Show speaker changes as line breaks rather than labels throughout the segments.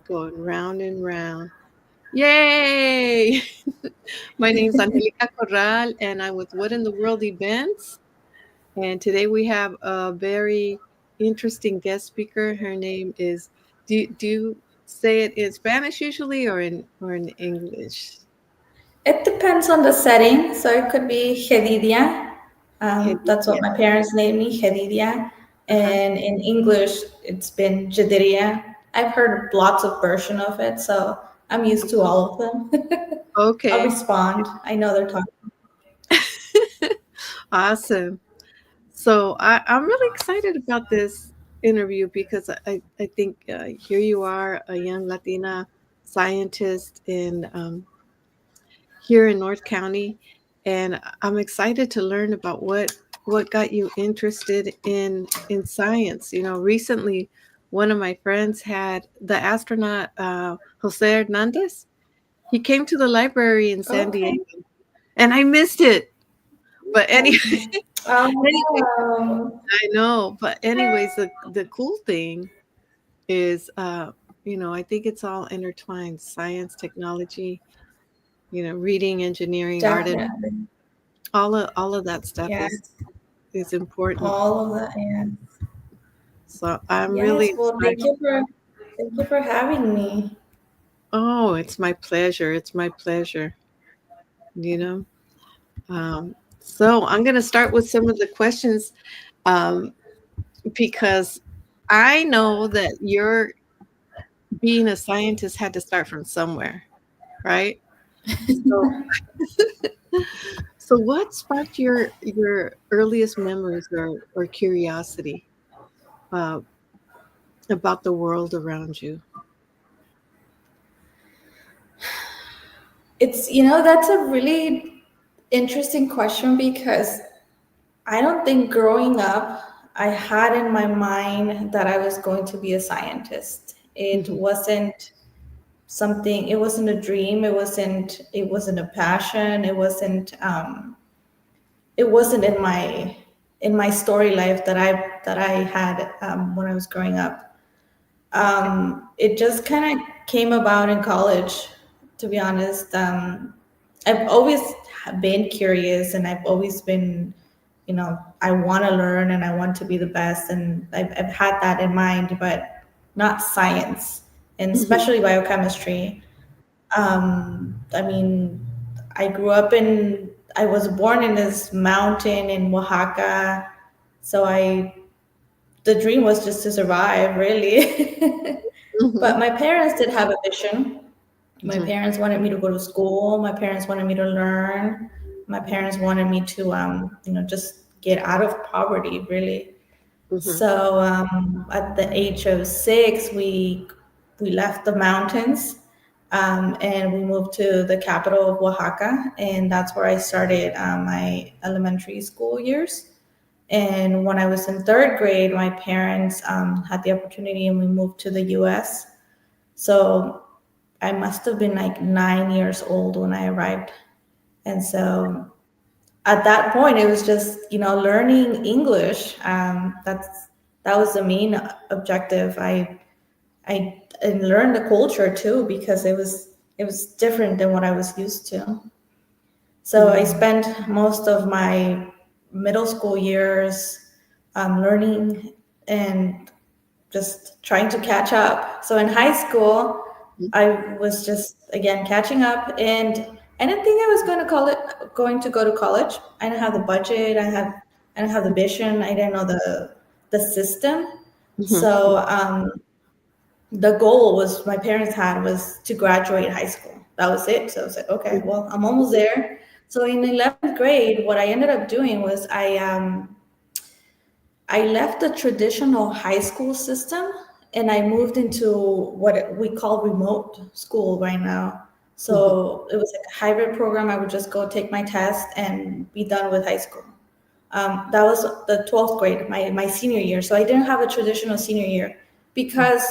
Going round and round. Yay! My name's Angelica Corral, and I'm with What in the World Events. And today we have a very interesting guest speaker. Her name is. Do you say it in Spanish usually, or in English?
It depends on the setting. So it could be Hedidia. That's what
Hedidia.
my parents named me, Hedidia.
Uh-huh.
And in English, it's been Jadiria. I've heard lots of version of it, so I'm used to all of them. I'll
Okay.
respond. I know they're talking.
Awesome. So I'm really excited about this interview because I think here you are, a young Latina scientist here in North County, and I'm excited to learn about what got you interested in science. Recently, one of my friends had the astronaut Jose Hernandez. He came to the library in San
Okay.
Diego, and I missed it. But anyway, anyway,
Oh,
I know. But anyways, the cool thing is, I think it's all intertwined: science, technology, reading, engineering, art, and
definitely.
all of that stuff is
Yes.
is important.
All of that. Yeah.
So I'm really
Yes. Well,
excited.
thank you for having me.
Oh, it's my pleasure. It's my pleasure. You know. So I'm going to start with some of the questions, um, because I know that your being a scientist had to start from somewhere, right? So, so what sparked your earliest memories or curiosity uh, about the world around you?
That's a really interesting question because I don't think growing up I had in my mind that I was going to be a scientist. It
Hmm.
wasn't something, it wasn't a dream, it wasn't a passion, it wasn't in my story life that I had when I was growing up.
Okay.
It just kind of came about in college, to be honest. I've always been curious and I've always been, I want to learn and I want to be the best. And I've had that in mind, but not science and
Hmm.
especially biochemistry. I mean, I was born in this mountain in Oaxaca. So the dream was just to survive, really.
Hmm.
But my parents did have a vision. My
Hmm.
parents wanted me to go to school. My parents wanted me to learn. My parents wanted me to, just get out of poverty, really.
Hmm.
So at the age of 6, we left the mountains and we moved to the capital of Oaxaca, and that's where I started my elementary school years. And when I was in third grade, my parents had the opportunity and we moved to the US. So I must have been like 9 years old when I arrived. And so at that point, it was just, learning English. That was the main objective. I and learned the culture too because it was different than what I was used to. So I
Hmm.
spent most of my middle school years learning and just trying to catch up. So in high school, I was just again catching up, and I didn't think I was going to go to college. I didn't have the budget. I didn't have the vision. I didn't know the system.
Hmm.
So the goal was my parents had was to graduate high school. That was it. So I was like, okay, well, I'm almost there. So in 11th grade, what I ended up doing was I left the traditional high school system and I moved into what we call remote school right now.
Hmm.
So it was like a hybrid program. I would just go take my test and be done with high school. That was the 12th grade, my senior year. So I didn't have a traditional senior year because,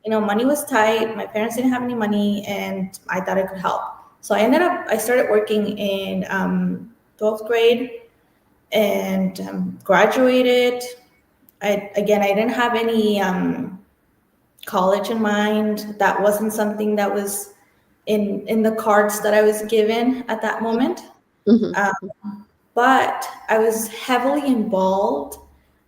money was tight. My parents didn't have any money and I thought I could help. So I started working in 12th grade and graduated. I didn't have any college in mind. That wasn't something that was in the cards that I was given at that moment. But I was heavily involved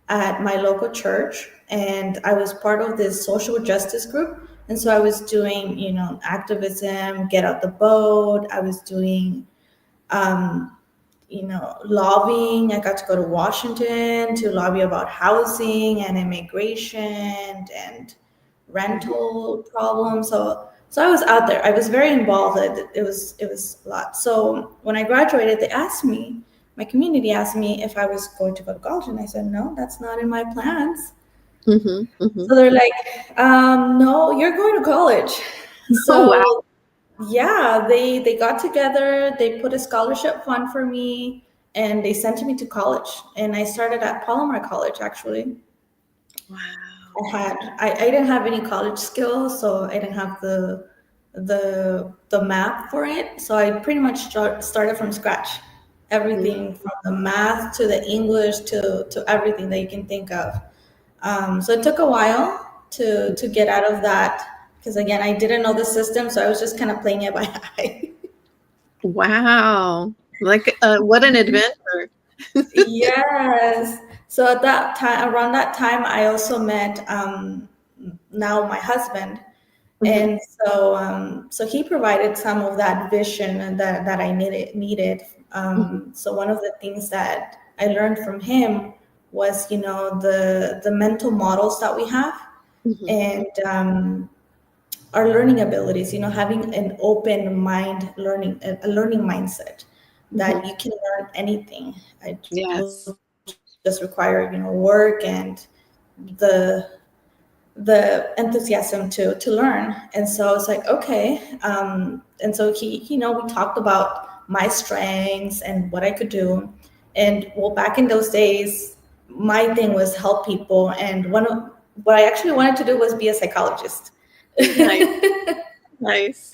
at my local church, and I was part of this social justice group. And so I was doing, activism, get out the vote. I was doing, lobbying. I got to go to Washington to lobby about housing and immigration and rental problems. So I was out there. I was very involved. It was a lot. So when I graduated, my community asked me if I was going to go to college, and I said no, that's not in my plans. So they're like, no, you're going to college. So
wow.
yeah, they got together, they put a scholarship fund for me, and they sent me to college. And I started at Palomar College, actually.
Wow.
I didn't have any college skills, so I didn't have the map for it. So I pretty much started from scratch. Everything from the math to the English to everything that you can think of. So it took a while to get out of that, because again, I didn't know the system, so I was just kind of playing it by eye.
Wow. Like, what an adventure.
Yes. So at that time, around that time, I also met now my husband, and so he provided some of that vision that I needed. So one of the things that I learned from him was, the mental models that we have, and our learning abilities. Having an open mind, a learning mindset, that you can learn anything. It
Yes.
will just require, work and the enthusiasm to learn. And so it's like, okay. And so we talked about my strengths and what I could do. And well, back in those days, my thing was help people. And what I actually wanted to do was be a psychologist.
Nice.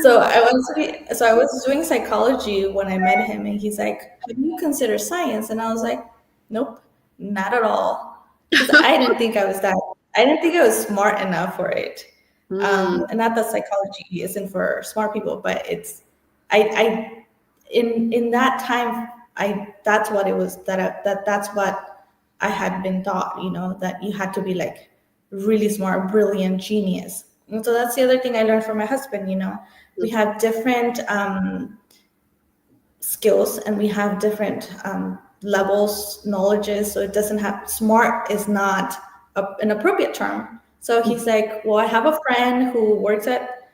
So I was doing psychology when I met him, and he's like, have you considered science? And I was like, nope, not at all. Because I didn't think I was smart enough for it. And not that psychology isn't for smart people, but I in that time, that's what it was, that's what I had been taught, that you had to be like really smart, brilliant, genius. And so that's the other thing I learned from my husband. We have different skills, and we have different levels, knowledges. So it doesn't have, smart is not an appropriate term. So he's like, well, I have a friend who works at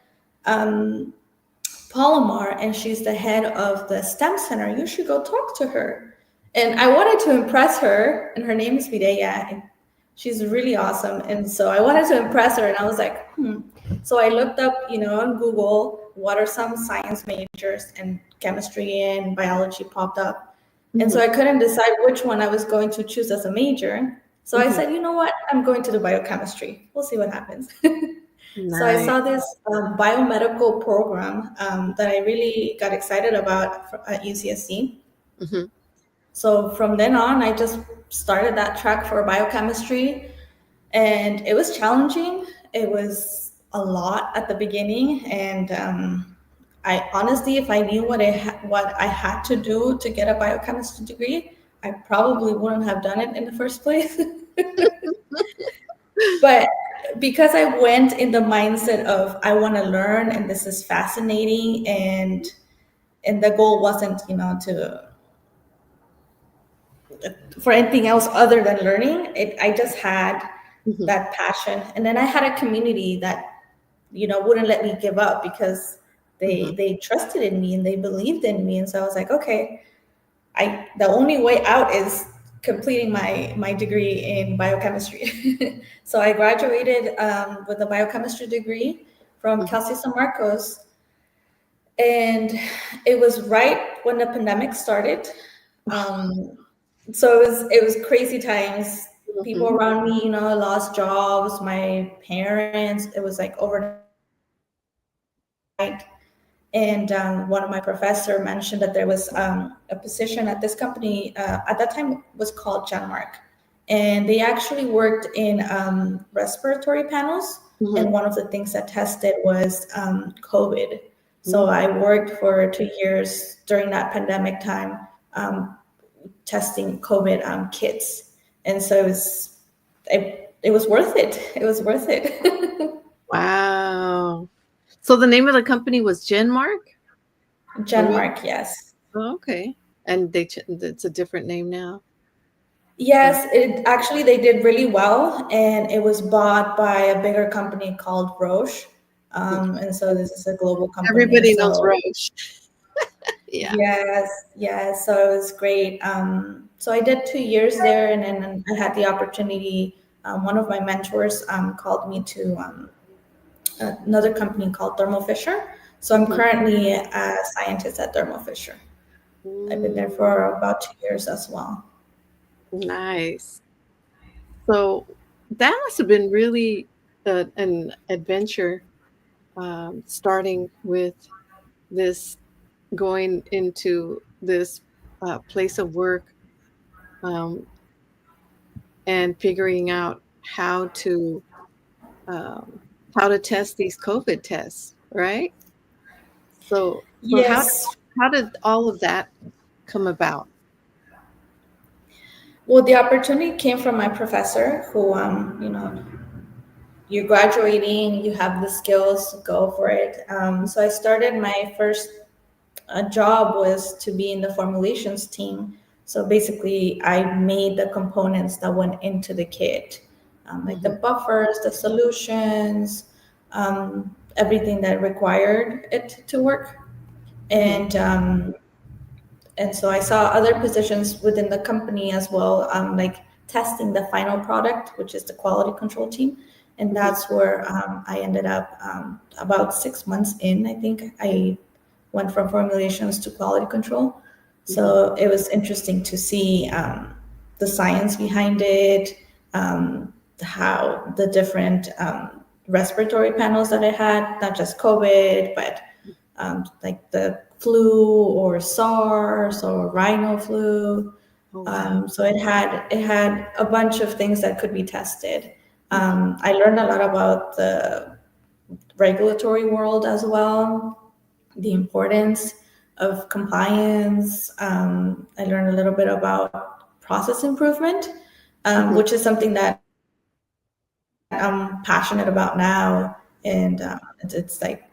Palomar, and she's the head of the STEM Center. You should go talk to her. And I wanted to impress her, and her name is Mireya, and she's really awesome. And so I wanted to impress her, and I was like, So I looked up, on Google, what are some science majors, and chemistry and biology popped up. And so I couldn't decide which one I was going to choose as a major. So I said, you know what? I'm going to do biochemistry. We'll see what happens.
Nice.
So I saw this biomedical program that I really got excited about at UCSC. So from then on, I just started that track for biochemistry, and it was challenging. It was a lot at the beginning, and I honestly, if I knew what I had to do to get a biochemistry degree, I probably wouldn't have done it in the first place. But because I went in the mindset of I want to learn, and this is fascinating, and the goal wasn't, for anything else other than learning. I just had that passion, and then I had a community that wouldn't let me give up, because they trusted in me and they believed in me. And so I was like, okay, the only way out is completing my degree in biochemistry. So I graduated with a biochemistry degree from Cal State San Marcos, and it was right when the pandemic started. So it was crazy times. People around me, lost jobs. My parents, it was like overnight. And one of my professor mentioned that there was a position at this company, at that time was called Genmark. And they actually worked in respiratory panels.
Mhm.
and one of the things that tested was COVID. So
Mm.
I worked for 2 years during that pandemic time, um, testing COVID kits, and so it was worth it. It was worth it.
Wow. So the name of the company was Genmark? Or what?
Genmark, yes.
Oh, okay. And it's a different name now? Or
Yes, it actually they did really well, and it was bought by a bigger company called Roche. And so this is a global company.
everybody knows
So
Roche. Yeah.
yes, yes. So it was great. So I did 2 years there, and then I had the opportunity. One of my mentors called me to another company called Thermo Fisher. So I'm
Mhm.
currently a scientist at Thermo Fisher. I've been there
Mm,
for about 2 years as well.
nice. So that must have been really an adventure, starting with this, going into this place of work, um, and figuring out um, how to test these COVID tests, right? So
Yes.
how did all of that come about?
Well, the opportunity came from my professor who, you're graduating, you have the skills, go for it. So I started my first job was to be in the formulations team. So basically, I made the components that went into the kit, like the
Mhm,
buffers, the solutions, everything that required it to work.
mhm,
And so I saw other positions within the company as well, like testing the final product, which is the quality control team. And
mhm,
that's where I ended up about 6 months in. I think I went from formulations to quality control.
mhm,
So it was interesting to see the science behind it, how the different respiratory panels that I had, not just COVID, but like the flu or SARS or rhino flu.
oh, wow.
So it had a bunch of things that could be tested.
Mhm,
I learned a lot about the regulatory world as well, the importance of compliance. I learned a little bit about process improvement,
mhm,
which is something that I'm passionate about now. And it's like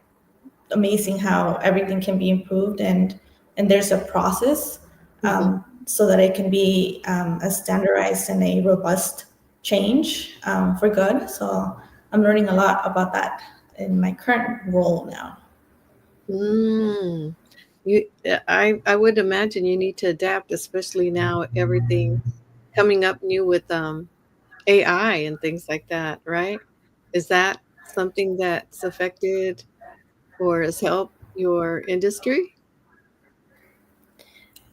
amazing how everything can be improved, and there's a process
mhm.
so that it can be a standardized and a robust change for good. So I'm learning a lot about that in my current role now.
Mm. I would imagine you need to adapt, especially now everything coming up new with, AI and things like that, right? Is that something that's affected or has helped your industry?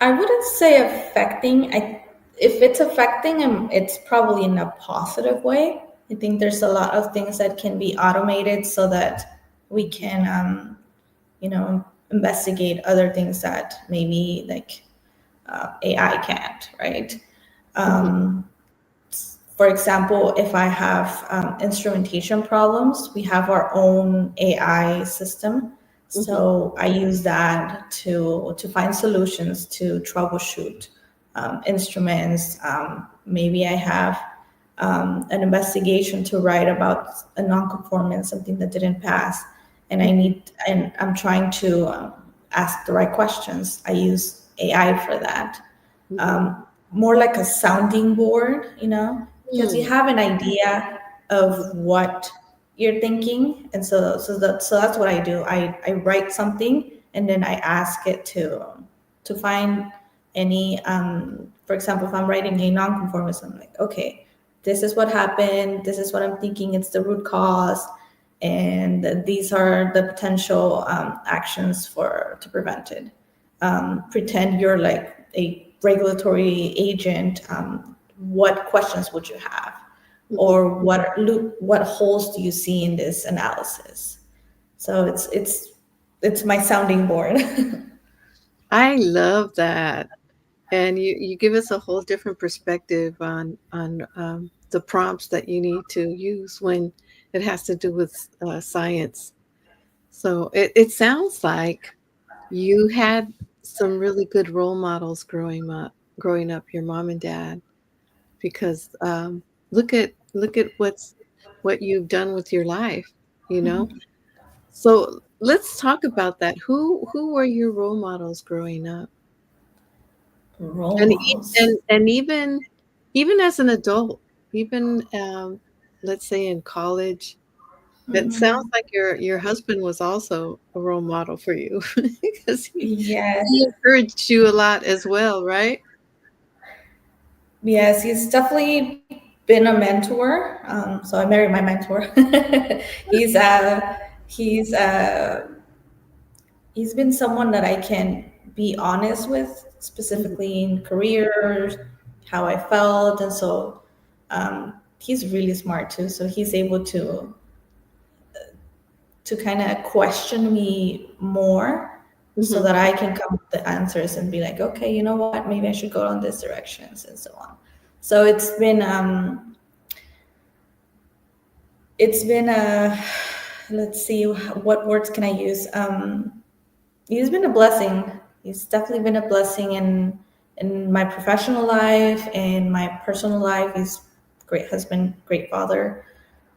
I wouldn't say affecting. If it's affecting them, it's probably in a positive way. I think there's a lot of things that can be automated so that we can investigate other things that maybe like AI can't, right?
Mhm,
Um, for example, if I have instrumentation problems, we have our own AI system.
mhm,
So I use that to find solutions to troubleshoot instruments. Maybe I have an investigation to write about a non-conformance, something that didn't pass, and
mhm,
I'm trying to ask the right questions. I use AI for that.
mhm.
More like a sounding board, because you
Mm,
have an idea of what you're thinking, and so that's what I do. I write something, and then I ask it to find any. For example, if I'm writing a nonconformist, I'm like, okay, this is what happened. This is what I'm thinking. It's the root cause, and these are the potential actions for to prevent it. Pretend you're like a regulatory agent. What questions would you have,
mhm.
or what holes do you see in this analysis? So it's my sounding board.
I love that. And you give us a whole different perspective on the prompts that you need to use when, It has to do with science. So it sounds like you had some really good role models growing up, your mom and dad, because look at what you've done with your life, you know?
Mhm.
So let's talk about that. Who were your role models growing up?
Role
And
models.
even as an adult, even let's say in college, it sounds
Mhm.
like your husband was also a role model for you because
Yes.
he encouraged you a lot as well, right?
Yes, he's definitely been a mentor. So I married my mentor. he's uh he's uh he's been someone that I can be honest with,
Mhm,
specifically in career, how I felt, and so he's really smart too. So he's able to kind of question me more so
mhm,
that I can come up with the answers and be like, okay, you know what, maybe I should go on this directions and so on. So it's been a, let's see, what words can I use? He's been a blessing. He's definitely been a blessing in my professional life and my personal life. He's a great husband, great father.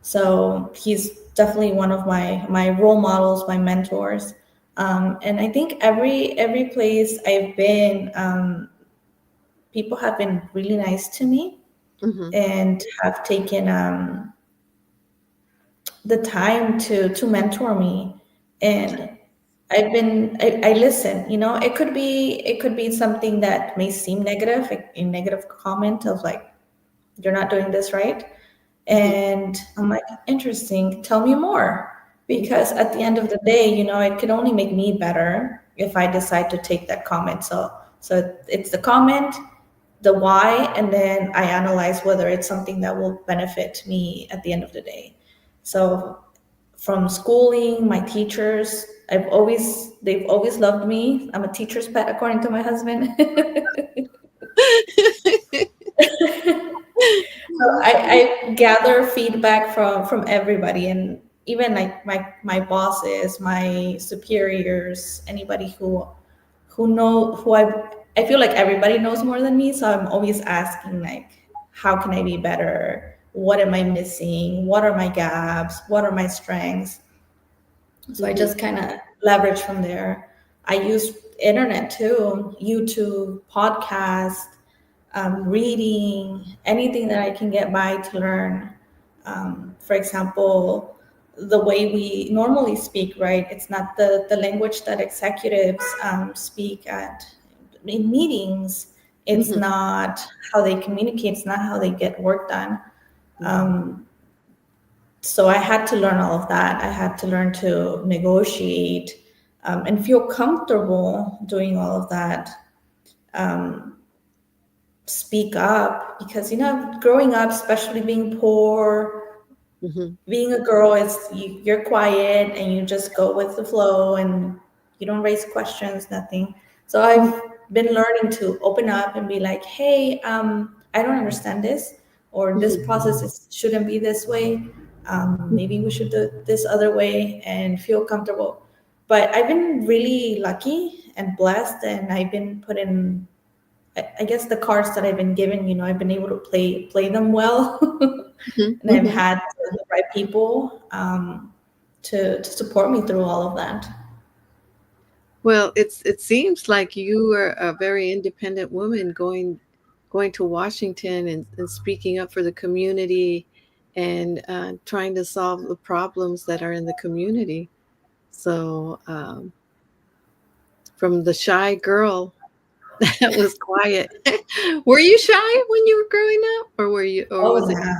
So he's definitely one of my role models, my mentors. And I think every place I've been, people have been really nice to me
mhm.
and have taken the time to mentor me. And I listen. It could be something that may seem negative, like a negative comment of like, you're not doing this right.
Mhm,
And I'm like, interesting, tell me more.
mhm,
Because at the end of the day, it can only make me better if I decide to take that comment. So it's the comment, the why, and then I analyze whether it's something that will benefit me at the end of the day. So from schooling, my teachers, they've always loved me. I'm a teacher's pet, according to my husband. So I gather feedback from everybody, and even like my bosses, my superiors, anybody who I feel like everybody knows more than me. So I'm always asking like, how can I be better? What am I missing? What are my gaps? What are my strengths? So I
mhm,
just kind of leverage from there. I use internet too, YouTube, podcast, reading, anything that I can get by to learn. For example, the way we normally speak, right? It's not the language that executives speak at in meetings. It's
mhm,
not how they communicate. It's not how they get work done.
mhm,
Um, so I had to learn all of that. I had to learn to negotiate and feel comfortable doing all of that. Um, Speak up because growing up, especially being poor,
mhm,
being a girl, you're quiet and you just go with the flow and you don't raise questions, nothing. So
mhm,
I've been learning to open up and be like, hey, I don't understand this, or this
mhm,
process shouldn't be this way. Maybe we should do it this other way and feel comfortable. But I've been really lucky and blessed, and I've been put in, I guess, the cards that I've been given. I've been able to play them well,
mhm,
and I've
mhm.
had the right people to support me through all of that.
Well, it seems like you were a very independent woman going to Washington and speaking up for the community and trying to solve the problems that are in the community. So from the shy girl that was quiet, were you shy when you were growing up, or were you, or
Oh
was it?
yeah,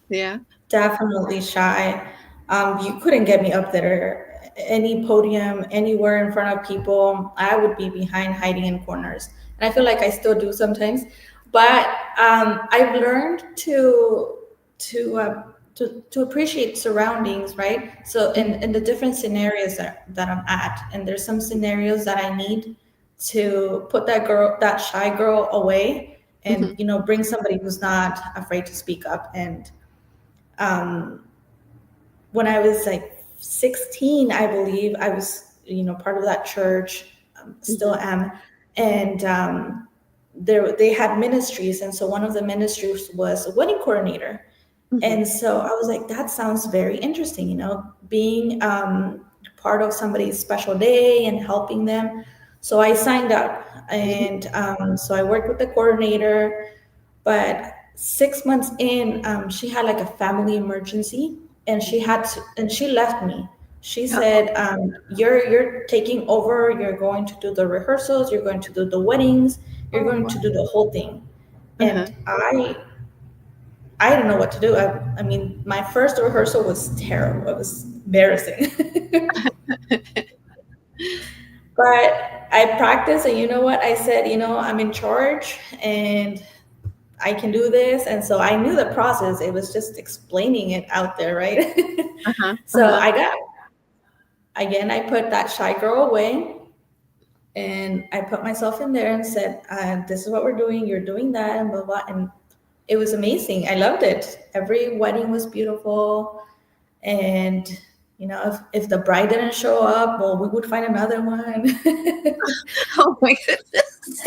Yeah.
definitely shy. You couldn't get me up there, any podium, anywhere in front of people. I would be behind, hiding in corners, and I feel like I still do sometimes. But I've learned to uh, to appreciate surroundings, right? So in the different scenarios that I'm at, and there's some scenarios that I need to put that shy girl away, and bring somebody who's not afraid to speak up. And um, when I was like 16, I believe I was, part of that church, still am. And they had ministries. And so one of the ministries was a wedding coordinator. And so I was like, that sounds very interesting, being part of somebody's special day and helping them. So I signed up, and so I worked with the coordinator. But 6 months in, she had like a family emergency, and she left me. She said, "You're taking over. You're going to do the rehearsals. You're going to do the weddings. You're going to do the whole thing." And I didn't know what to do. I mean, my first rehearsal was terrible. It was embarrassing. But I practiced, and you know what? I said, I'm in charge and I can do this. And so I knew the process. It was just explaining it out there, right? So I put that shy girl away, and I put myself in there and said, this is what we're doing. You're doing that, and blah, blah. And it was amazing. I loved it. Every wedding was beautiful. And, if the bride didn't show up, well, we would find another one.
Oh my goodness.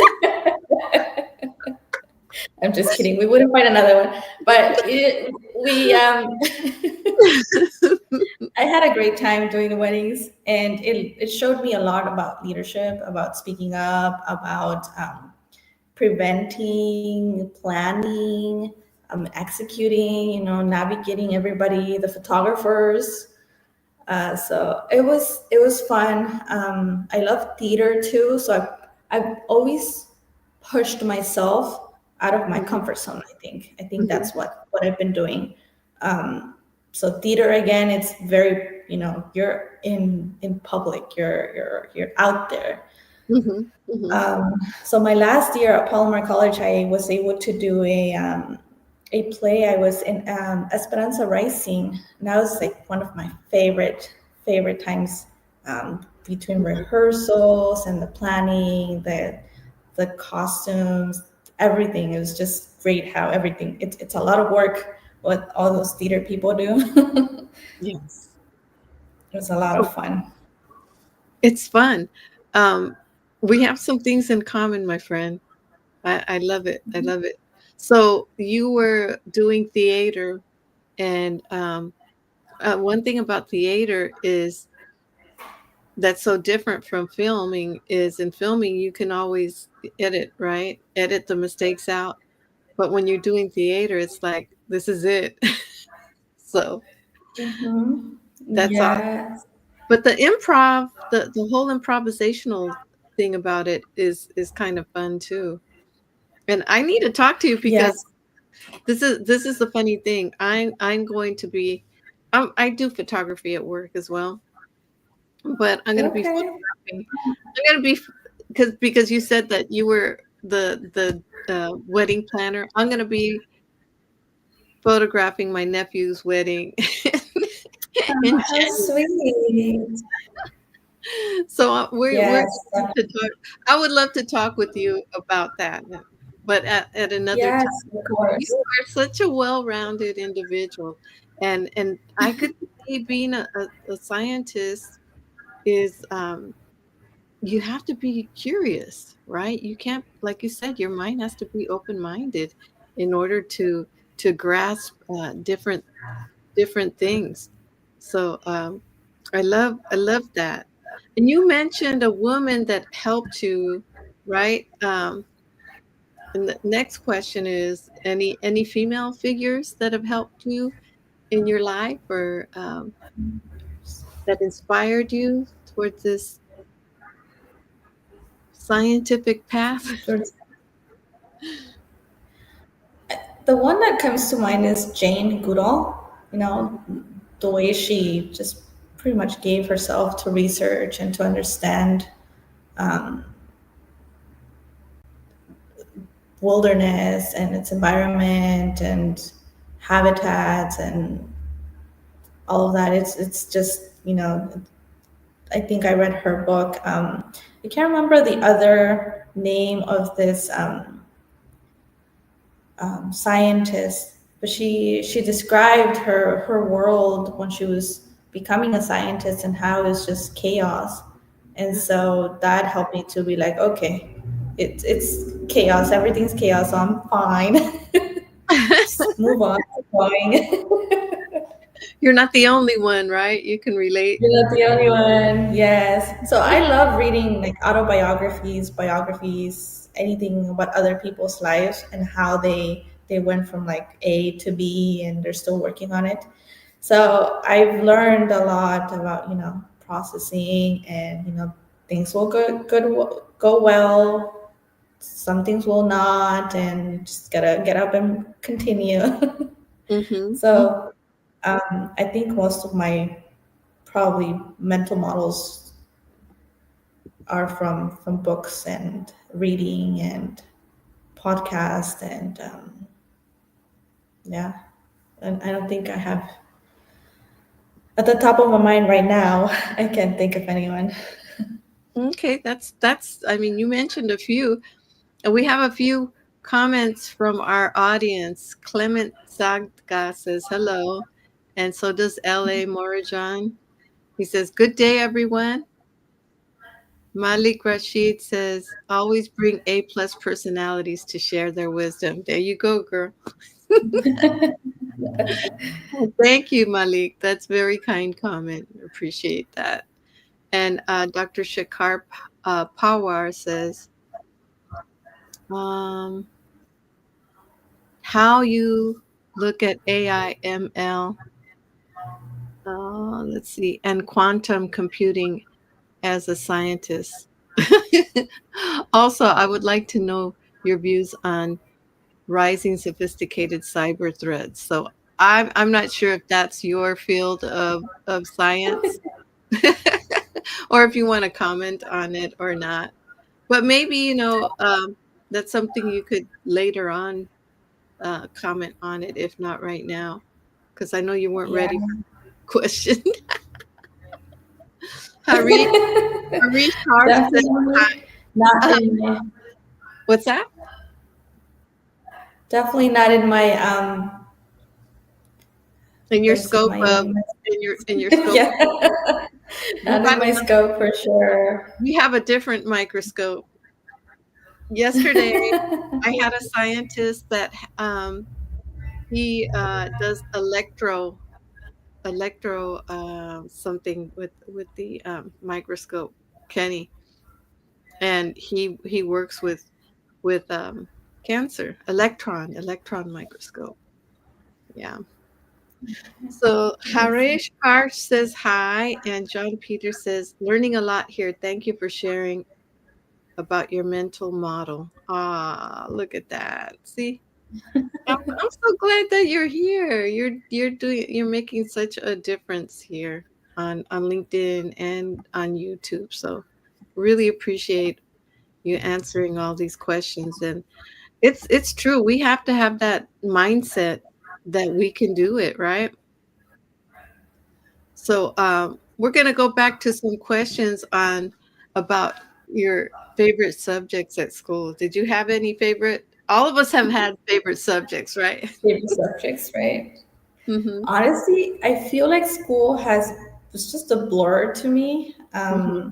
I'm just kidding. We wouldn't find another one. But I had a great time doing the weddings, and it showed me a lot about leadership, about speaking up, about preventing, planning, executing, navigating everybody, the photographers. So it was fun. I love theater too. So I've always pushed myself out of my comfort zone. I think that's what I've been doing. So theater, again, it's very, you're in public, you're out there. So my last year at Palomar College, I was able to do a play. I was in Esperanza Rising, and that was like one of my favorite times, between rehearsals and the planning, the costumes, everything. It was just great how everything. It's a lot of work what all those theater people do.
Yes,
it was a lot of fun.
It's fun. We have some things in common, my friend. I love it. I love it. So you were doing theater, and one thing about theater is that's so different from filming is in filming you can always edit, right? Edit the mistakes out. But when you're doing theater, it's like this is it. So that's awesome. But the improv, the whole improvisational thing about it is kind of fun too. And I need to talk to you because this is the funny thing. I'm going to be I do photography at work as well. But I'm going to be photographing. I'm going to be because you said that you were the wedding planner. I'm going to be photographing my nephew's wedding.
How sweet.
So we're to talk. I would love to talk with you about that, but at another time.
Of course.
You are such a well-rounded individual, and I could see being a scientist is you have to be curious, right? You can't, like you said, your mind has to be open-minded in order to grasp different things. So I love that. And you mentioned a woman that helped you, right? And the next question is any female figures that have helped you in your life or that inspired you towards this scientific path?
The one that comes to mind is Jane Goodall. The way she just pretty much gave herself to research and to understand wilderness and its environment and habitats and all of that. It's just, I think I read her book. I can't remember the other name of this scientist, but she described her world when she was becoming a scientist and how it's just chaos. And so that helped me to be like, okay, it's chaos, everything's chaos, so I'm fine. Just move on, keep going.
You're not the only one, right? You can relate.
You're not the only one. Yes. So I love reading like autobiographies, biographies, anything about other people's lives and how they went from like A to B and they're still working on it. So I've learned a lot about, processing and, things will go well, some things will not, and just gotta get up and continue.
Mm-hmm.
So I think most of my probably mental models are from books and reading and podcast and yeah, and I don't think I have at the top of my mind right now. I can't think of anyone.
Okay, that's. I mean, you mentioned a few, and we have a few comments from our audience. Clement Sagga says hello, and so does L.A. Morajan. He says, "Good day, everyone." Malik Rashid says, "Always bring A+ personalities to share their wisdom." There you go, girl. Well, thank you, Malik. That's very kind comment. Appreciate that. And Dr. Shakar Pawar says, um, how you look at AI, ML, let's see, and quantum computing as a scientist. Also, I would like to know your views on rising sophisticated cyber threats. So I'm not sure if that's your field of science or if you want to comment on it or not. But maybe, that's something you could later on comment on it, if not right now, because I know you weren't
Yeah.
ready for the question. Harish, Harish Harsh said,
Definitely not in my,
what's that?
definitely not in my
In your
what is it,
scope
my,
of in your scope.
yeah,
You
not in
got
my scope for sure.
we have a different microscope. Yesterday, I had a scientist that he does electro something with the microscope, Kenny, and he works with cancer, electron microscope. Yeah. So Harish Harsh says hi, and John Peter says, learning a lot here. Thank you for sharing about your mental model. Ah, look at that. See, I'm so glad that you're here. You're making such a difference here on LinkedIn and on YouTube. So really appreciate you answering all these questions. And it's true. We have to have that mindset that we can do it, right? So we're going to go back to some questions on about your favorite subjects at school. Did you have any favorite? All of us have had favorite subjects, right?
Favorite subjects, right?
Hmm.
Honestly, I feel like school has was just a blur to me.
Hmm.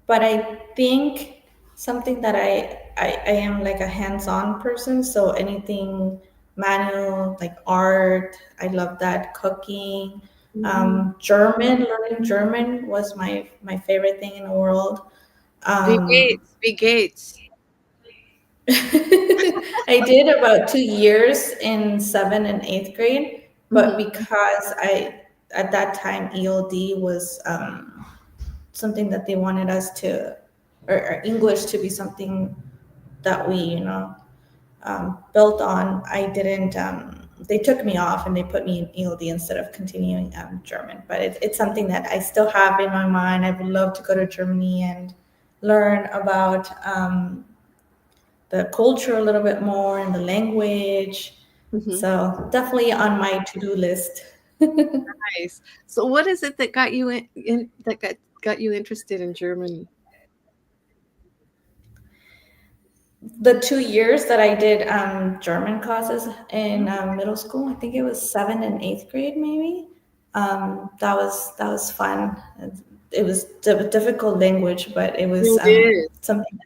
But I think something that I am like a hands-on person, so anything manual, like art, I love that. Cooking,
Hmm.
German, learning German was my favorite thing in the world.
Be
Um,
Gates, be Gates.
I did about 2 years in 7th and 8th grade, but
Hmm.
because I at that time ELD was something that they wanted us to, or English to be something that we, built on. I didn't. They took me off and they put me in ELD instead of continuing German. But it's something that I still have in my mind. I would love to go to Germany and learn about the culture a little bit more and the language.
Hmm.
So definitely on my to-do list.
Nice. So what is it that got you in that got you interested in Germany?
the 2 years that I did German classes in middle school, I think it was 7th and 8th grade, maybe. That was fun. It was a difficult language, but it was
It is.
something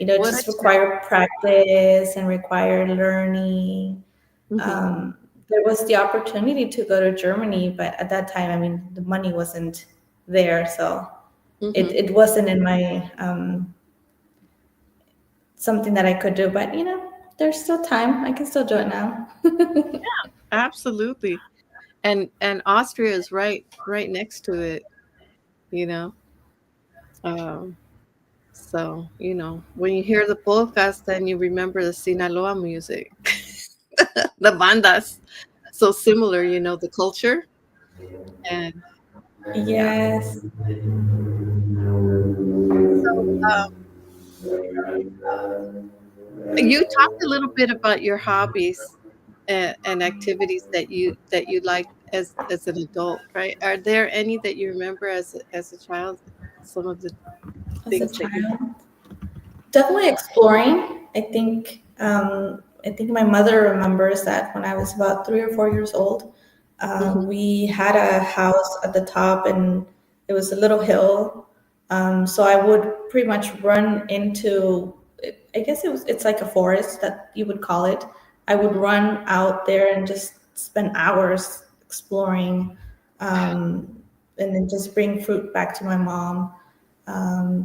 that
What a
just required practice and required learning.
challenge.
There was the opportunity to go to Germany, but at that time, I mean, the money wasn't there, so
Hmm.
it wasn't in my something that I could do. But there's still time. I can still do it now.
Absolutely. And Austria is right next to it, you know. Um, so, when you hear the polkas, then you remember the Sinaloa music, the bandas. So similar, the culture. And yeah.
Yes.
You talked a little bit about your hobbies and activities that you like as an adult, right? Are there any that you remember as a child? Some of the
As a
things that you
child, definitely exploring. I think my mother remembers that when I was about 3 or 4 years old,
Mhm.
we had a house at the top, and it was a little hill. So I would pretty much run into. I guess it's like a forest that you would call it. I would run out there and just spend hours exploring, um, and then just bring fruit back to my mom.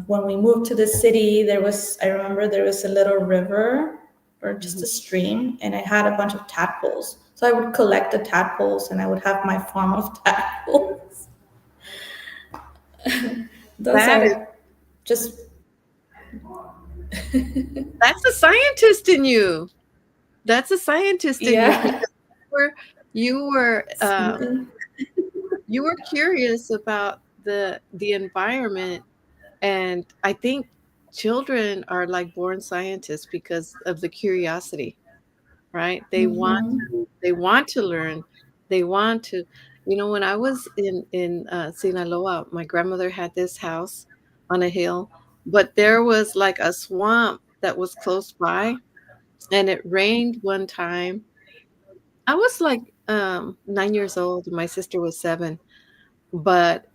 When we moved to the city, I remember there was a little river or just
Mhm.
a stream, and I had a bunch of tadpoles. So I would collect the tadpoles, and I would have my farm of tadpoles. Those
That is
are just,
that's a scientist in you. That's a scientist in you
yeah,
because were you were
something.
you were curious about the environment, and I think children are like born scientists because of the curiosity, right?
Mm-hmm.
They want to learn. They want to, when I was in Sinaloa, my grandmother had this house on a hill, but there was like a swamp that was close by, and it rained one time. I was like 9 years old, and my sister was 7, but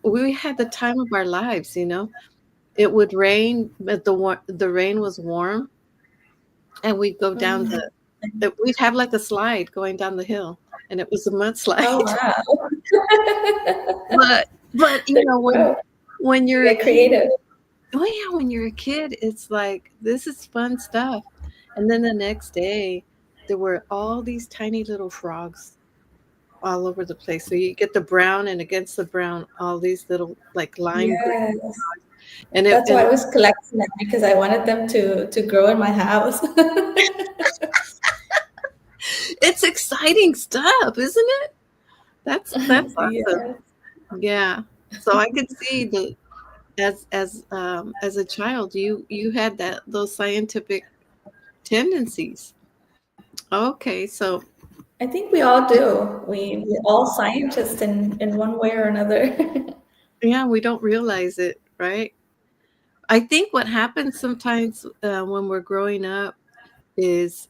we had the time of our lives. It would rain, but the rain was warm, and we'd go down
Mm.
we'd have like a slide going down the hill, and it was a
Oh
mudslide.
wow!
But
There you
when
go.
when you're
You
a
get
kid,
creative.
oh yeah, when you're a kid, it's like this is fun stuff. And then the next day, there were all these tiny little frogs all over the place. So you get the brown, and against the brown, all these little like lime green,
Yes,
and it
that's why
and
I was collecting them because I wanted them to grow in my house.
it's exciting stuff, isn't it? That's awesome.
Yeah.
Yeah. So I could see that as a child, you had those scientific tendencies. Okay, so
I think we all do. We're all scientists in one way or another.
yeah, we don't realize it, right? I think what happens sometimes when we're growing up is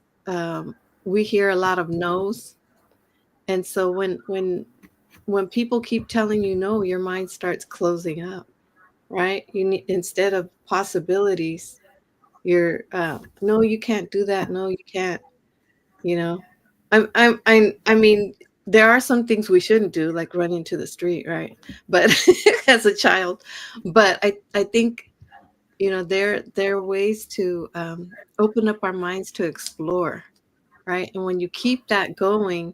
we hear a lot of no's, and so when people keep telling you no, your mind starts closing up, right? You need, instead of possibilities, you're no, you can't do that. No, you can't. You know, I mean, there are some things we shouldn't do, like run into the street, right? But as a child, but I think there are ways to open up our minds to explore, right? And when you keep that going,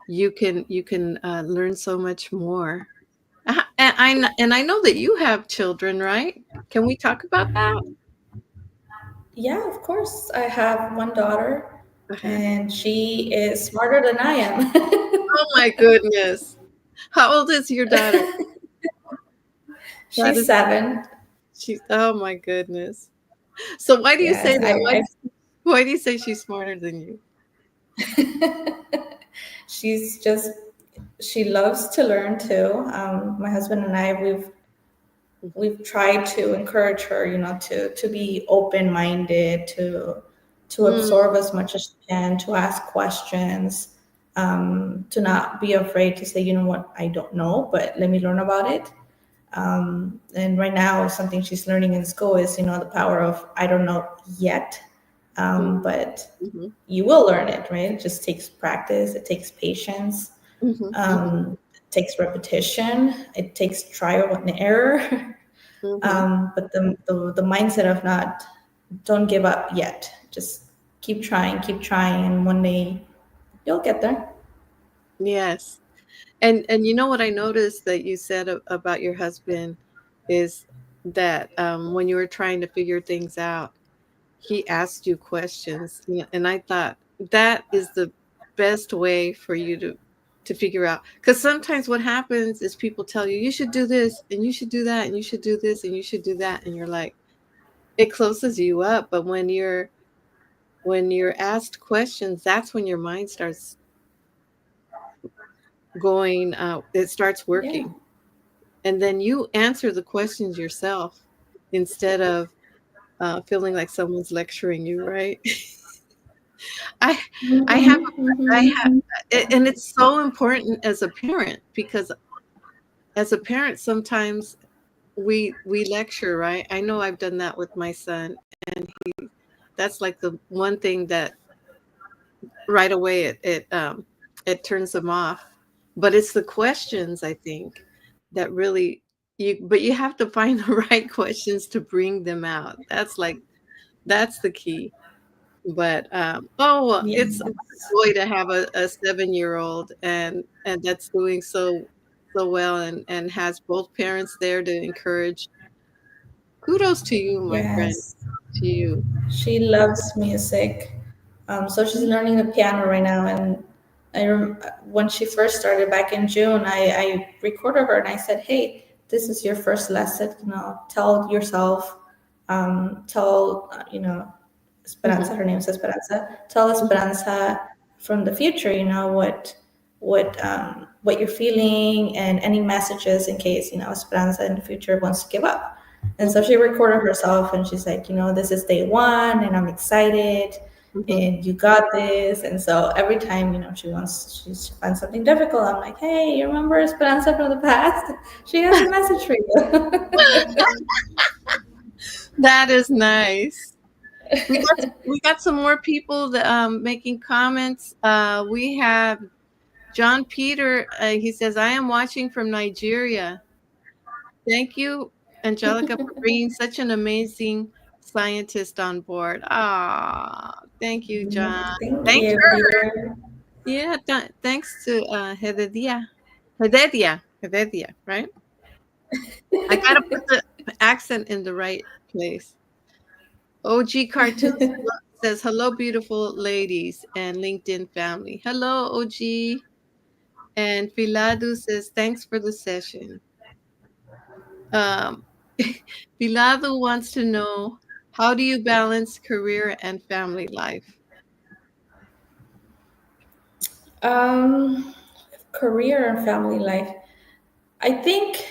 you can learn so much more. And I know that you have children, right? Can we talk about that?
Yeah, of course. I have one daughter,
Uh-huh.
and she is smarter than I am.
Oh my goodness! How old is your daughter? That
She's
is
7.
She's oh my goodness. So why do you say
Yes,
that? Why do you say she's smarter than you?
she's just she loves to learn too. My husband and I, we've tried to encourage her, to be open-minded, to absorb as much as she can, to ask questions, to not be afraid to say, you know what, I don't know, but let me learn about it. And right now, something she's learning in school is, the power of I don't know yet, but you will learn it, right? It just takes practice. It takes patience. It takes repetition. It takes trial and error. But the mindset of don't give up yet. Just keep trying, and one day you'll get there.
Yes. And you know what I noticed that you said about your husband is that when you were trying to figure things out, he asked you questions. And I thought that is the best way for you to figure out. Because sometimes what happens is people tell you, you should do this and you should do that and you should do this and you should do that. And you're like, it closes you up. But when you're asked questions, that's when your mind starts going, it starts working.
Yeah.
And then you answer the questions yourself instead of feeling like someone's lecturing you, right? I I have and it's so important as a parent, because as a parent sometimes we lecture, right? I know I've done that with my son, and that's like the one thing that right away it turns him off. But it's the questions, I think, that really you have to find the right questions to bring them out. That's the key. But it's a joy to have a 7-year-old and that's doing so well and has both parents there to encourage. Kudos to you, my friend.
Yes.
To you.
She loves music. So she's learning the piano right now. And when she first started back in June, I recorded her and I said, hey, this is your first lesson. Tell yourself, Esperanza, her name is Esperanza. Tell Esperanza from the future, what you're feeling and any messages in case, Esperanza in the future wants to give up. And so she recorded herself and she's like, this is day one and I'm excited and you got this. And so every time, she finds something difficult, I'm like, hey, you remember Esperanza from the past? She has a message for you.
That is nice. We got some more people that, making comments. We have John Peter. He says, I am watching from Nigeria. Thank you, Angelica, for bringing such an amazing scientist on board. Thank you, John.
Thank you, Peter.
Yeah, thanks to Heredia, right? I gotta put the accent in the right place. OG Cartoon says, hello, beautiful ladies and LinkedIn family. Hello, OG. And Filadu says, thanks for the session. Filadu wants to know, how do you balance career and family life?
Career and family life. I think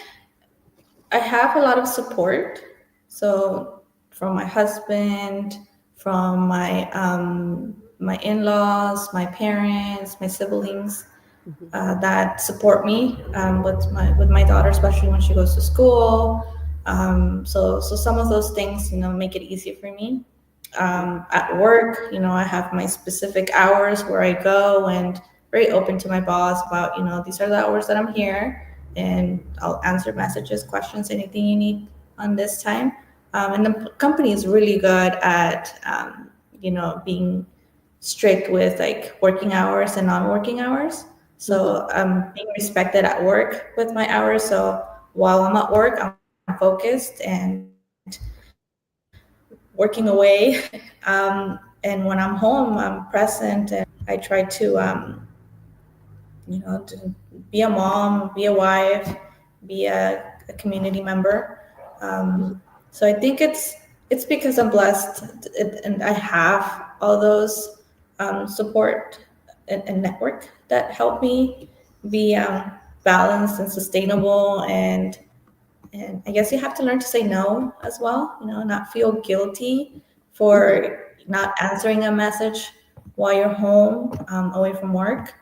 I have a lot of support. So from my husband, from my in-laws, my parents, my siblings, that support me with my daughter, especially when she goes to school. So some of those things, make it easier for me. At work, I have my specific hours where I go and very open to my boss about, these are the hours that I'm here and I'll answer messages, questions, anything you need on this time. And the company is really good at, being strict with like working hours and non-working hours. So I'm being respected at work with my hours. So while I'm at work, I'm focused and working away. And when I'm home, I'm present and I try to, to be a mom, be a wife, be a community member. So I think it's because I'm blessed and I have all those support and network that help me be balanced and sustainable and And I guess you have to learn to say no as well, not feel guilty for not answering a message while you're home, away from work,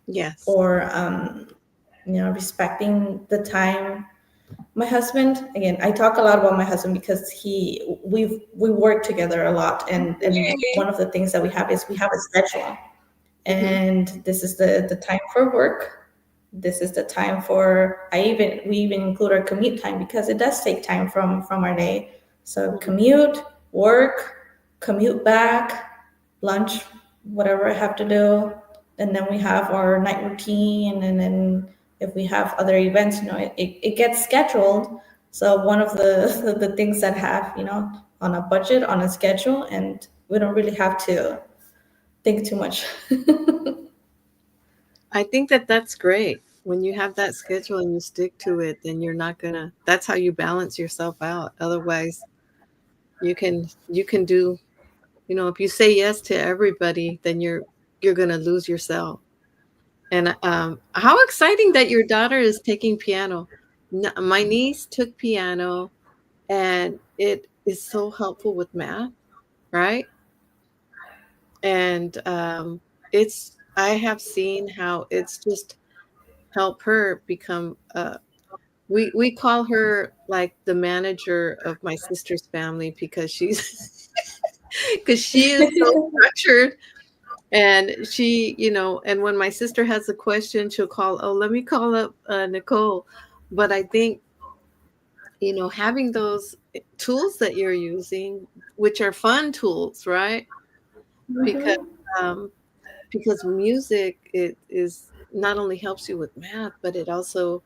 Yes.
or, respecting the time. My husband, again, I talk a lot about my husband because we work together a lot. And one of the things that we have is we have a schedule. And this is the time for work. This is the time for, we even include our commute time because it does take time from our day. So commute, work, commute back, lunch, whatever I have to do. And then we have our night routine. And then if we have other events, it gets scheduled. So one of the things that have, on a budget, on a schedule, and we don't really have to think too much.
I think that that's great. When you have that schedule and you stick to it, then you're not gonna. That's how you balance yourself out. Otherwise, you can do. If you say yes to everybody, then you're gonna lose yourself. And how exciting that your daughter is taking piano. My niece took piano, and it is so helpful with math, right? And it's I have seen how it's just help her become we call her like the manager of my sister's family because she's because she is so structured. And and when my sister has a question, she'll call, oh, let me call up Nicole. But I think having those tools that you're using, which are fun tools, right? because
Mhm.
um because music, it is not only helps you with math, but it also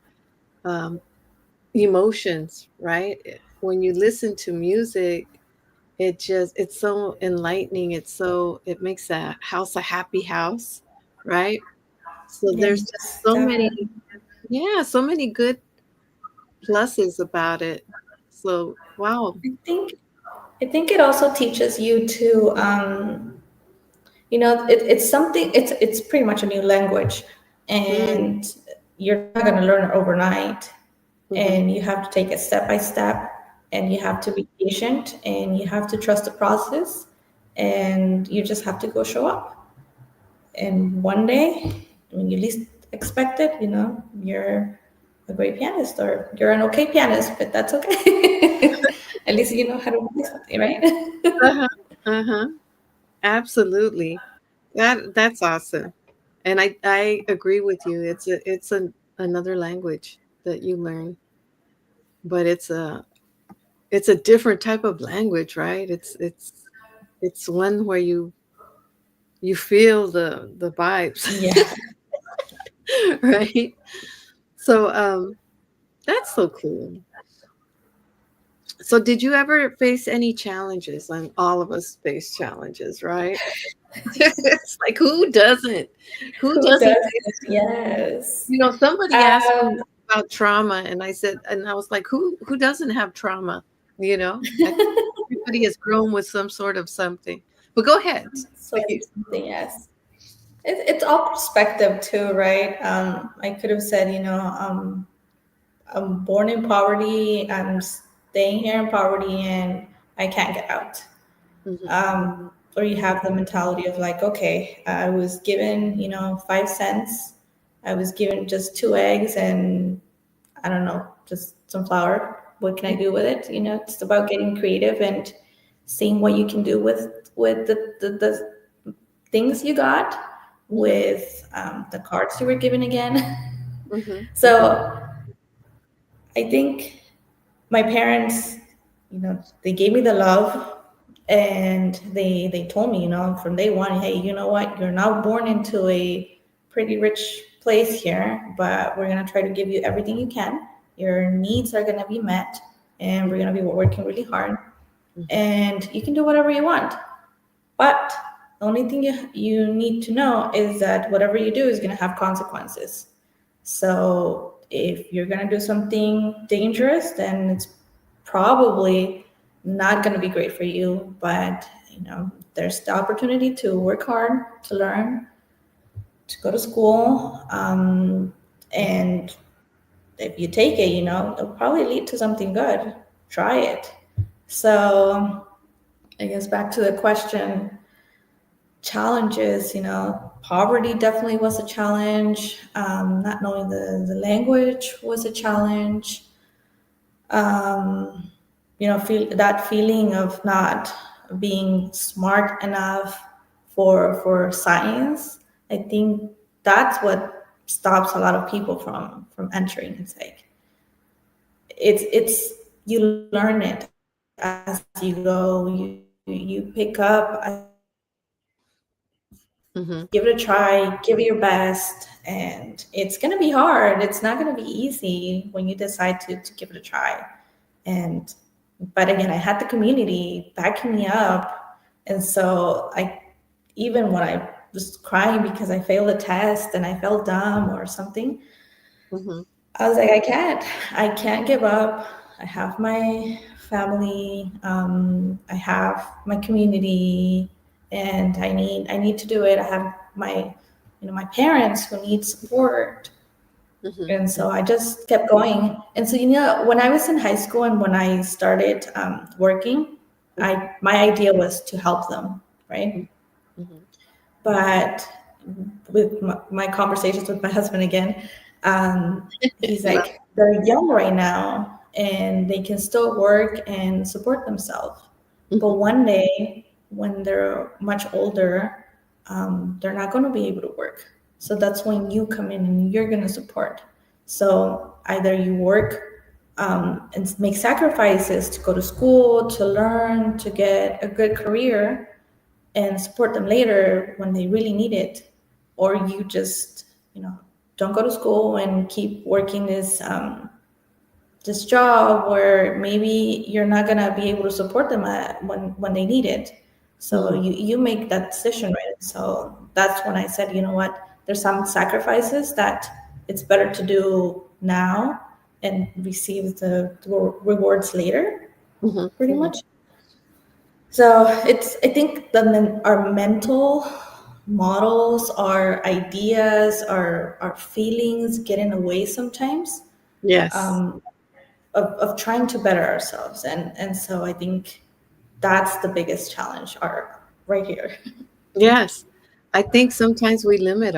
um emotions, right? When you listen to music, it's so enlightening. It makes a house a happy house, right? So there's just
Yes,
so many,
definitely.
yeah, so many good pluses about it. So wow.
I think I think it also teaches you to, it's something. It's pretty much a new language,
Mm,
and you're not going to learn it overnight.
mhm.
And you have to take it step by step, and you have to be patient, and you have to trust the process, and you just have to go show up. And one day, when you least expect it, you're a great pianist, or you're an okay pianist, but that's okay. At least you know how to play something, right?
Uh-huh. Uh-huh. Absolutely. That's awesome. And I agree with you. Another language that you learn, but it's a different type of language, right? It's one where you feel the vibes,
Yeah.
right? So that's so cool. So did you ever face any challenges? And all of us face challenges, right? It's like who doesn't? Who
Who
doesn't?
does this? Yes.
Somebody asked me
Um,
about trauma, and I was like, who doesn't have trauma? I think everybody has grown with some sort of something. But go ahead,
sort of
please.
something, yes. It's all perspective too, right? I could have said, I'm born in poverty, I'm staying here in poverty, and I can't get out.
Hmm.
Or you have the mentality of like, okay, I was given, 5 cents. I was given just 2 eggs and I don't know, just some flour. What can I do with it? It's about getting creative and seeing what you can do with the things you got, with the cards you were given again.
Hmm. Hmm.
So I think my parents, they gave me the love, and they told me, from day one, hey, you know what? You're not born into a pretty rich place here, but we're gonna try to give you everything you can. Your needs are gonna be met, and we're gonna be working really hard,
Hmm.
and you can do whatever you want. But the only thing you need to know is that whatever you do is gonna have consequences. So if you're going to do something dangerous, then it's probably not going to be great for you. But, there's the opportunity to work hard, to learn, to go to school, and if you take it, it'll probably lead to something good. Try it. So I guess back to the question, challenges, poverty definitely was a challenge. Not knowing the language was a challenge. Feel that feeling of not being smart enough for science. I think that's what stops a lot of people from entering. It's like it's you learn it as you go. You pick up.
Mm-hmm.
Give it a try, give it your best, and it's going to be hard. It's not going to be easy when you decide to give it a try. And but again, I had the community backing me up, and so even when I was crying because I failed a test and I felt dumb or something,
Mm-hmm.
I was like, I can't give up. I have my family, I have my community, and I need to do it. I have my parents who need support,
Mm-hmm.
and so I just kept going. And so when I was in high school and when I started working, my idea was to help them, right?
Mm-hmm.
But with my conversations with my husband again, he's like, they're young right now and they can still work and support themselves. But
Mm-hmm.
one day, when they're much older, they're not going to be able to work. So that's when you come in and you're going to support. So either you work and make sacrifices to go to school, to learn, to get a good career, and support them later when they really need it, or you just don't go to school and keep working this job where maybe you're not gonna be able to support them when they need it. So
Mm-hmm.
you make that decision, right? So that's when I said, you know what, there's some sacrifices that it's better to do now and receive the rewards later, pretty
Mm-hmm.
much. So I think our mental models, our ideas, our feelings get in the way sometimes,
Yes.
um, of trying to better ourselves. And so I think that's the biggest challenge are right here.
Yes. I think sometimes we limit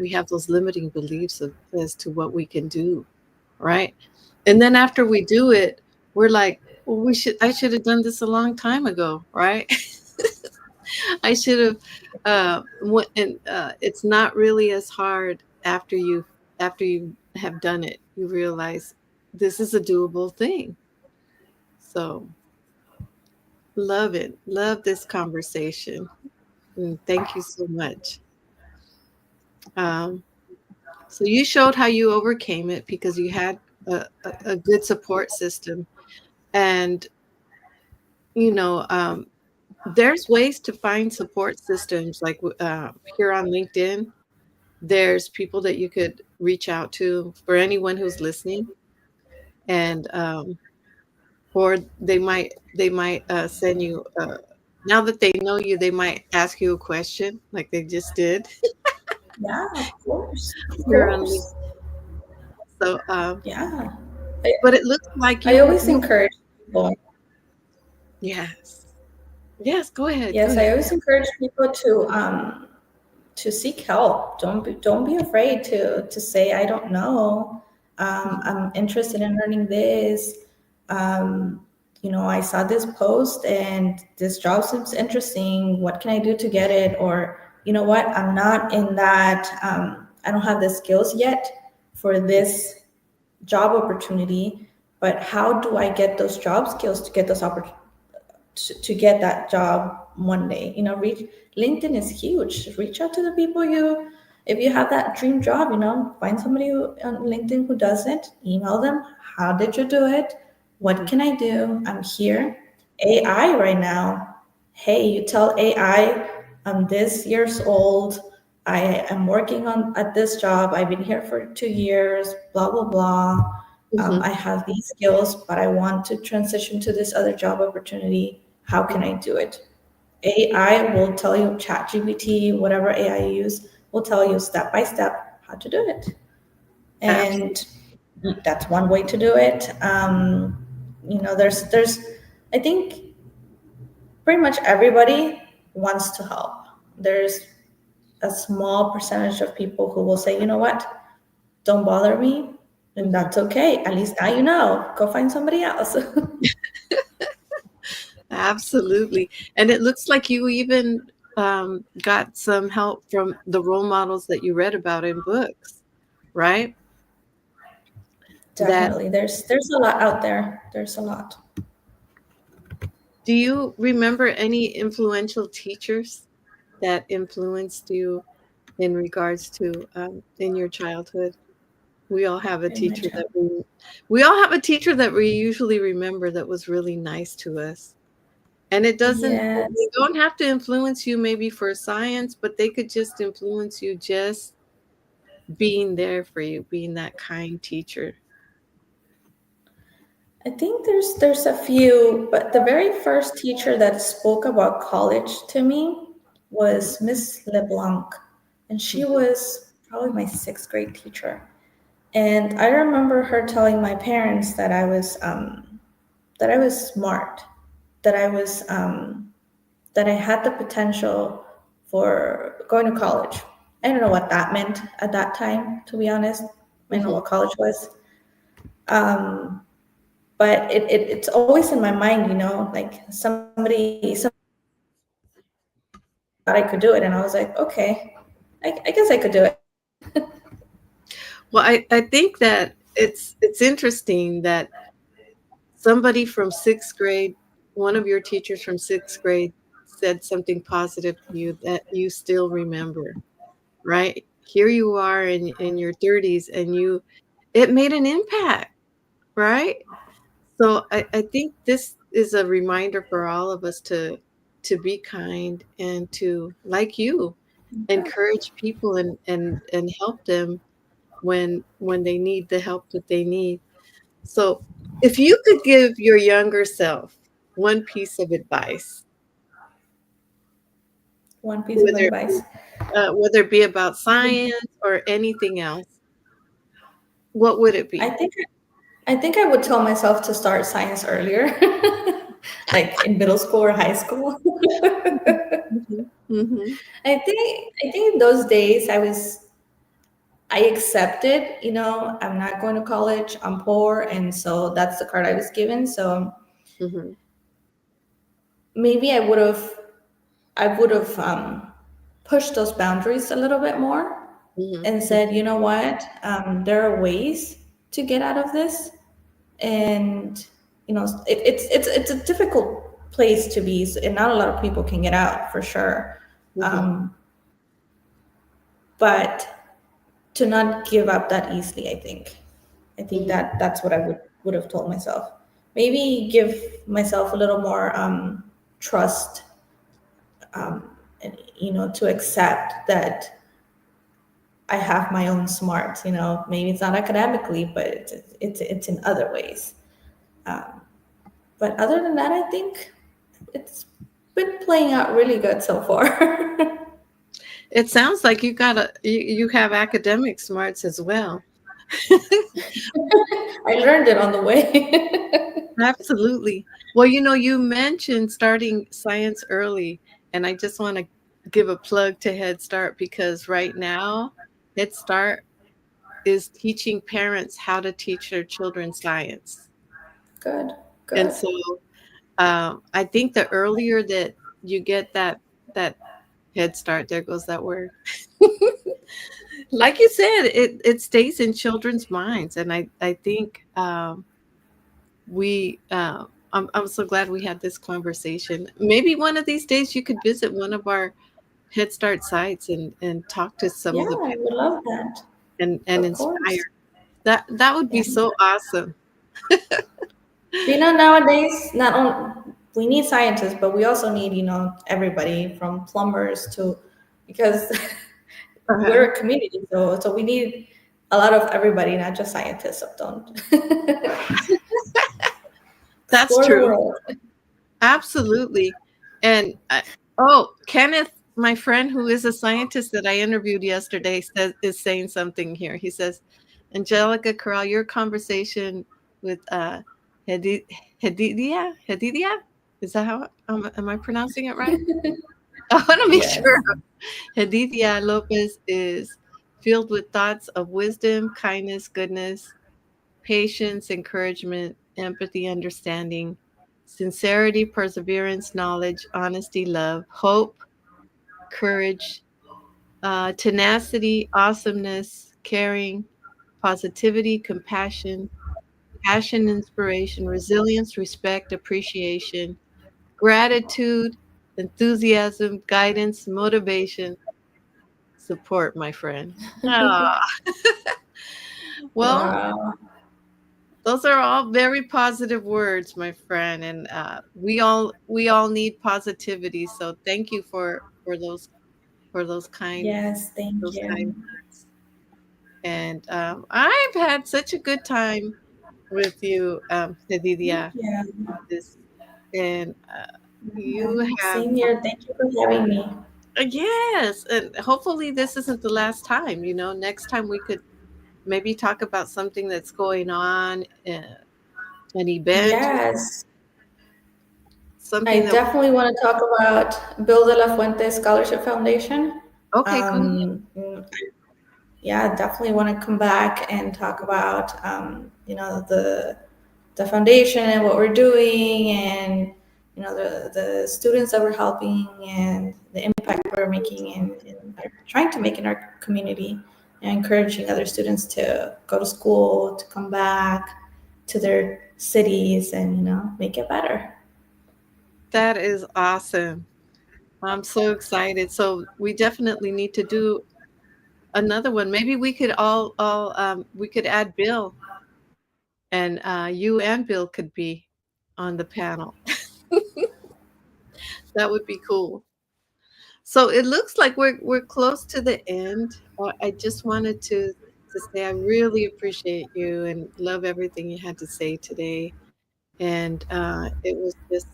we have those limiting beliefs as to what we can do, right? And then after we do it, we're like, well, I should have done this a long time ago, right? I should have, and it's not really as hard after you have done it. You realize this is a doable thing. So love it. Love this conversation. And thank you so much. Um, so you showed how you overcame it because you had a good support system. And, you know, there's ways to find support systems like here on LinkedIn. There's people that you could reach out to for anyone who's listening. And, or they might send you, now that they know you, they might ask you a question like they just did
Yeah, of course, of
here on LinkedIn.
course.
So,
Yeah,
but it looks like
I always
you
encourage people.
yes. Yes, go ahead, go
Yes, I
ahead.
always encourage people to seek help. Don't be afraid to say I don't know.
Mhm,
I'm interested in learning this. Um, I saw this post and this job seems interesting. What can I do to get it? Or you know what? I'm not in that. I don't have the skills yet for this job opportunity. But how do I get those job skills to get those to get that job one day? LinkedIn is huge. Reach out to the people if you have that dream job, find somebody on LinkedIn who does it, email them. How did you do it? What
mhm,
can I do? I'm here. AI right now. Hey, you tell AI, I'm this years old. I am working on at this job. I've been here for 2 years, blah, blah, blah.
mhm,
I have these skills, but I want to transition to this other job opportunity. How can I do it? AI will tell you, ChatGPT, whatever AI you use, will tell you step by step how to do it. And
absolutely.
that's one way to do it. There's I think pretty much everybody wants to help. There's a small percentage of people who will say, you know what, don't bother me, and that's okay. At least now you know. Go find somebody else.
Absolutely. And it looks like you even got some help from the role models that you read about in books, right? That
Definitely. There's a lot out there. There's a lot.
do you remember any influential teachers that influenced you in regards to in your childhood? We all have a
In my
teacher
child.
that we all have a teacher that we usually remember that was really nice to us. And it doesn't they
Yes.
don't have to influence you maybe for science, but they could just influence you just being there for you, being that kind teacher.
I think there's a few, but the very first teacher that spoke about college to me was Miss LeBlanc, and she
Mhm,
was probably my sixth grade teacher. And I remember her telling my parents that I was smart, that I had the potential for going to college. I don't know what that meant at that time, to be honest. I don't know
mhm.
what college was. Um, but it's always in my mind, like somebody thought I could do it, and I was like, okay, I guess I could do it.
Well, I think that it's interesting that somebody from sixth grade, one of your teachers from sixth grade, said something positive to you that you still remember, right? Here you are in your 30s and it made an impact, right? So I think this is a reminder for all of us to be kind and to, like you, encourage people and help them when they need the help that they need. So if you could give your younger self one piece of advice,
One piece of
whether
advice.
whether it be about science or anything else, what would it
I
be?
think I think I would tell myself to start science earlier, like in middle school or high school.
Mhm, mhm,
I think in those days I accepted, I'm not going to college, I'm poor, and so that's the card I was given. So
mhm,
maybe I would have pushed those boundaries a little bit more
mhm,
and said, you know what, there are ways to get out of this, and it's a difficult place to be, and not a lot of people can get out for sure.
mhm,
Um, but to not give up that easily, I think
mhm,
that's what I would have told myself. Maybe give myself a little more trust, and to accept that I have my own smarts. Maybe it's not academically, but it's in other ways. Um, but other than that, I think it's been playing out really good so far.
It sounds like you have academic smarts as well.
I learned it on the way.
Absolutely. Well, you mentioned starting science early, and I just want to give a plug to Head Start because right now, Head Start is teaching parents how to teach their children science.
Good,
And
good.
so I think the earlier that you get that Head Start, there goes that word. Like you said, it stays in children's minds, and I think we I'm so glad we had this conversation. Maybe one of these days you could visit one of our Head Start sites and talk to some
Yeah,
of the
I would love that.
and
Of
inspire.
course.
That would
Yeah.
be so awesome.
Nowadays, not only we need scientists, but we also need, everybody from plumbers to, because
Uh-huh.
we're a community, so we need a lot of everybody, not just scientists. So don't
That's
explore the
true.
world.
Absolutely. And oh, Kenneth, my friend who is a scientist that I interviewed yesterday, is saying something here. He says, Angelica Corral, your conversation with Hedi- Hedidia? Is that how am I pronouncing it right? I want to make
Yes.
sure. Hedidia Lopez is filled with thoughts of wisdom, kindness, goodness, patience, encouragement, empathy, understanding, sincerity, perseverance, knowledge, honesty, love, hope, courage, tenacity, awesomeness, caring, positivity, compassion, passion, inspiration, resilience, respect, appreciation, gratitude, enthusiasm, guidance, motivation, support, my friend. Ah, well,
Wow.
those are all very positive words, my friend, and we all need positivity. So thank you for those kind
Yes, thank
those
you.
kind words. And I've had such a good time with you,
Thank
Cedidia.
you.
This and
Yeah.
you have
Same here. Thank you for having me.
yes, and hopefully this isn't the last time. Next time we could maybe talk about something that's going on, an event,
Yes. I
something that.
definitely want to talk about Bill de la Fuente Scholarship Foundation.
Okay, go ahead.
Um, yeah, definitely want to come back and talk about the foundation and what we're doing, and the students that we're helping, and the impact we're making in trying to make in our community, and encouraging other students to go to school, to come back to their cities, and make it better.
That is awesome. I'm so excited. So we definitely need to do another one. Maybe we could all we could add Bill, and you and Bill could be on the panel. That would be cool. So it looks like we're close to the end. I just wanted to say I really appreciate you and love everything you had to say today. And it was just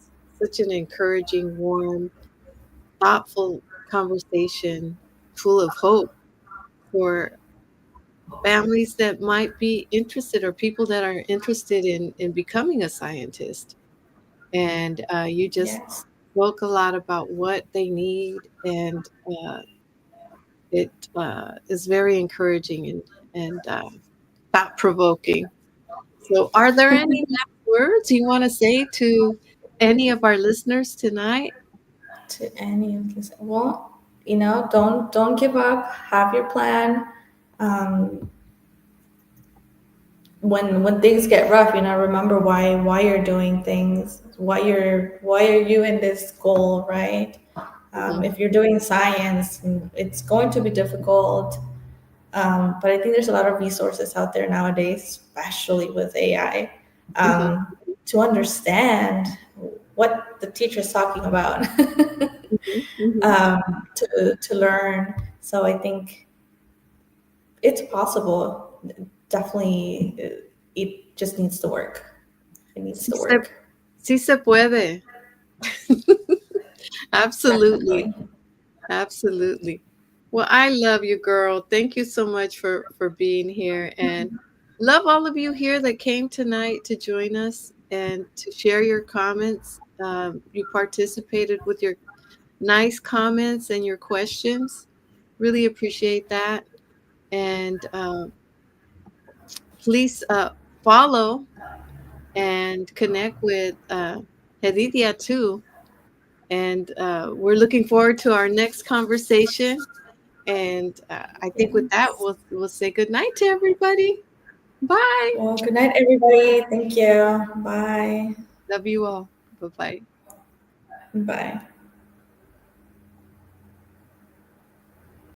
such an encouraging, warm, thoughtful conversation full of hope for families that might be interested or people that are interested in becoming a scientist. And you just
Yes.
spoke a lot about what they need, and it is very encouraging and thought provoking. So, are there any last words you want to say to any of our listeners tonight?
To any of this, well, don't give up. Have your plan. Um, when things get rough, remember why you're doing things, why are you in this goal, right?
Mhm,
If you're doing science, it's going to be difficult, but I think there's a lot of resources out there nowadays, especially with AI,
mhm,
to understand what the teacher's talking about,
mhm, mhm.
to learn. So I think it's possible. Definitely, it just needs to work. It needs
Sí
to
se,
work.
sí se puede. Absolutely.
Definitely.
Absolutely. Well, I love you, girl. Thank you so much for being here, and love all of you here that came tonight to join us and to share your comments. You participated with your nice comments and your questions. Really appreciate that. And please follow and connect with Hedidia too. And we're looking forward to our next conversation. And I think with that,
Yes.
we'll say good night to everybody. Bye.
Well, good night, everybody. Thank you. Bye.
Love you all. Bye bye.
Bye.